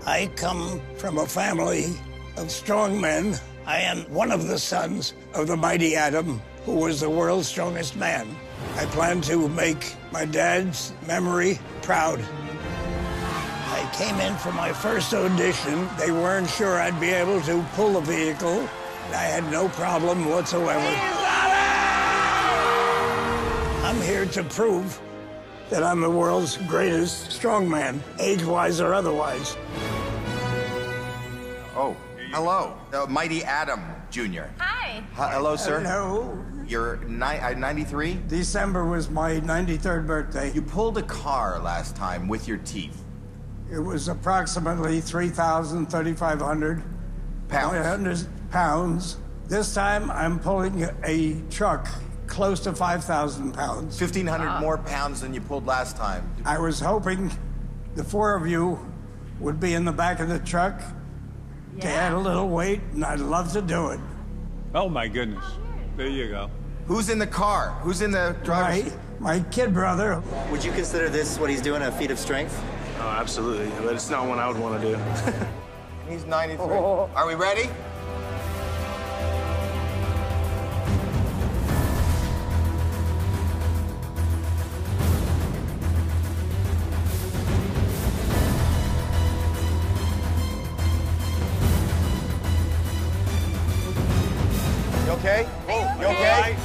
I come from a family of strongmen. I am one of the sons of the mighty Adam, who was the world's strongest man. I plan to make my dad's memory proud. I came in for my first audition. They weren't sure I'd be able to pull the vehicle. I had no problem whatsoever. I'm here to prove that I'm the world's greatest strongman, age-wise or otherwise. Oh, hello. Mighty Adam Jr. Hi. Hello, sir. Hello. You're 93? December was my 93rd birthday. You pulled a car last time with your teeth. It was approximately 3,500 pounds. This time, I'm pulling a truck close to 5,000 pounds. 1,500 more pounds than you pulled last time. I was hoping the four of you would be in the back of the truck to add a little weight, and I'd love to do it. Oh, my goodness. There you go. Who's in the car? Who's in the driver's seat? My kid brother. Would you consider this, what he's doing, a feat of strength? Oh, absolutely. But it's not one I would want to do. He's 93. Are we ready? You okay? You okay?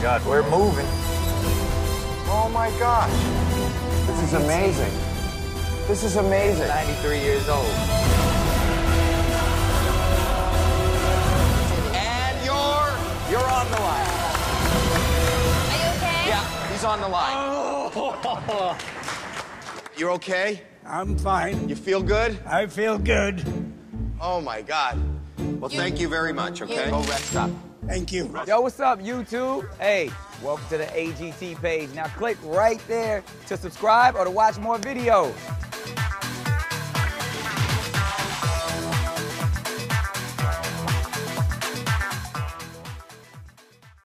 God, we're moving. Oh my gosh. This is amazing. This is amazing. 93 years old. And you're on the line. Are you okay? Yeah, he's on the line. Oh. You're okay? I'm fine. You feel good? I feel good. Oh my God. Well, thank you very much, okay? Go rest up. Thank you. Yo, what's up, YouTube? Hey, welcome to the AGT page. Now click right there to subscribe or to watch more videos.